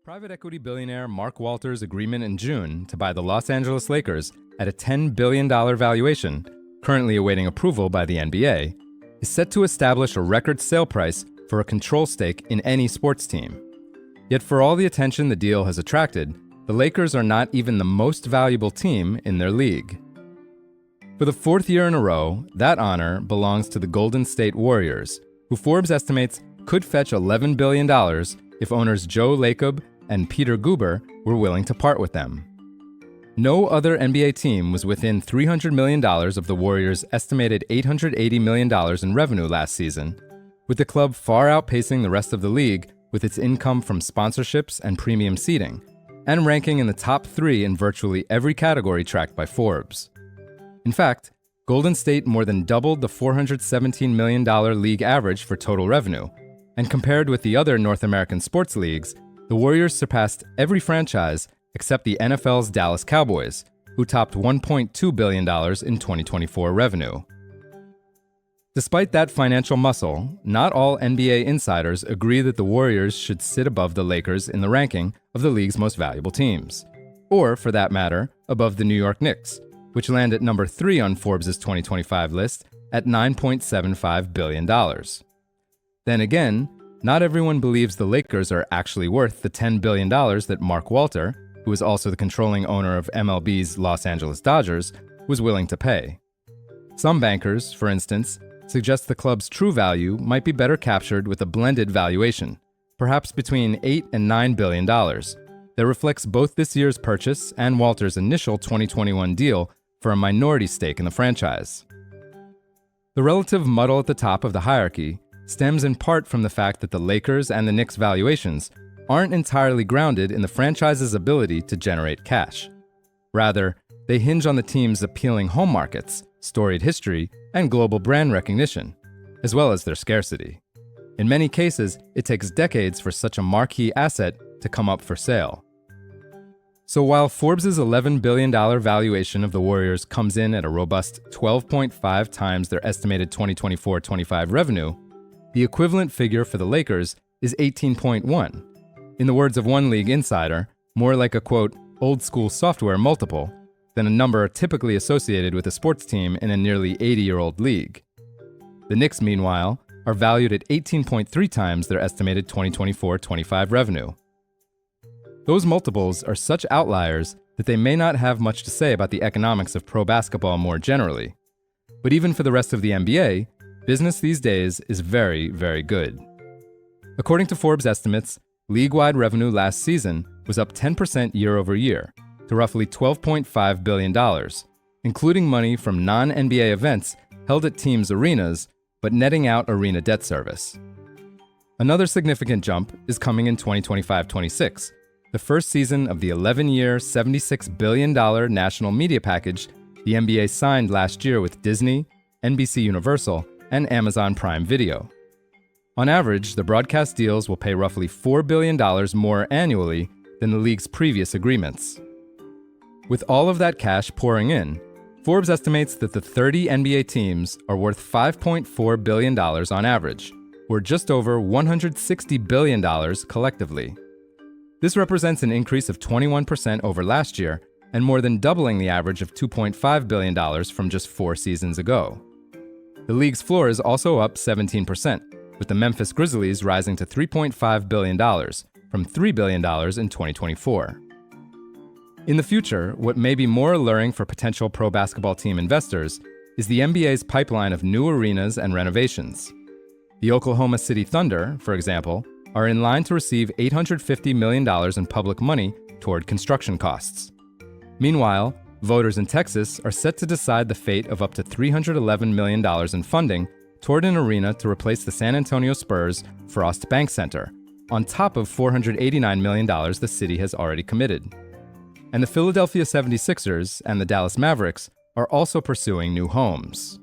Private equity billionaire Mark Walter's agreement in June to buy the Los Angeles Lakers at a $10 billion valuation, currently awaiting approval by the NBA, is set to establish a record sale price for a control stake in any sports team. Yet for all the attention the deal has attracted, the Lakers are not even the most valuable team in their league. For the fourth year in a row, that honor belongs to the Golden State Warriors, who Forbes estimates could fetch $11 billion if owners Joe Lacob and Peter Guber were willing to part with them. No other NBA team was within $300 million of the Warriors' estimated $880 million in revenue last season, with the club far outpacing the rest of the league with its income from sponsorships and premium seating, and ranking in the top 3 in virtually every category tracked by Forbes. In fact, Golden State more than doubled the $417 million league average for total revenue, and compared with the other North American sports leagues, the Warriors surpassed every franchise except the NFL's Dallas Cowboys, who topped $1.2 billion in 2024 revenue. Despite that financial muscle, not all NBA insiders agree that the Warriors should sit above the Lakers in the ranking of the league's most valuable teams, or, for that matter, above the New York Knicks, which land at number 3 on Forbes' 2025 list at $9.75 billion. Then again, not everyone believes the Lakers are actually worth the $10 billion that Mark Walter, who is also the controlling owner of MLB's Los Angeles Dodgers, was willing to pay. Some bankers, for instance, suggest the club's true value might be better captured with a blended valuation, perhaps between $8 and $9 billion, that reflects both this year's purchase and Walter's initial 2021 deal for a minority stake in the franchise. The relative muddle at the top of the hierarchy stems in part from the fact that the Lakers and the Knicks' valuations aren't entirely grounded in the franchise's ability to generate cash. Rather, they hinge on the team's appealing home markets, storied history, and global brand recognition, as well as their scarcity. In many cases, it takes decades for such a marquee asset to come up for sale. So while Forbes' $11 billion valuation of the Warriors comes in at a robust 12.5 times their estimated 2024-25 revenue, the equivalent figure for the Lakers is 18.1. In the words of one league insider, more like a, quote, old-school software multiple than a number typically associated with a sports team in a nearly 80-year-old league. The Knicks, meanwhile, are valued at 18.3 times their estimated 2024-25 revenue. Those multiples are such outliers that they may not have much to say about the economics of pro basketball more generally. But even for the rest of the NBA, business these days is very, very good. According to Forbes estimates, league-wide revenue last season was up 10% year over year to roughly $12.5 billion, including money from non-NBA events held at teams' arenas, but netting out arena debt service. Another significant jump is coming in 2025-26, the first season of the 11-year, $76 billion national media package the NBA signed last year with Disney, NBC Universal, and Amazon Prime Video. On average, the broadcast deals will pay roughly $4 billion more annually than the league's previous agreements. With all of that cash pouring in, Forbes estimates that the 30 NBA teams are worth $5.4 billion on average, or just over $160 billion collectively. This represents an increase of 21% over last year and more than doubling the average of $2.5 billion from just 4 seasons ago. The league's floor is also up 17%, with the Memphis Grizzlies rising to $3.5 billion from $3 billion in 2024. In the future, what may be more alluring for potential pro basketball team investors is the NBA's pipeline of new arenas and renovations. The Oklahoma City Thunder, for example, are in line to receive $850 million in public money toward construction costs. Meanwhile, voters in Texas are set to decide the fate of up to $311 million in funding toward an arena to replace the San Antonio Spurs' Frost Bank Center, on top of $489 million the city has already committed. And the Philadelphia 76ers and the Dallas Mavericks are also pursuing new homes.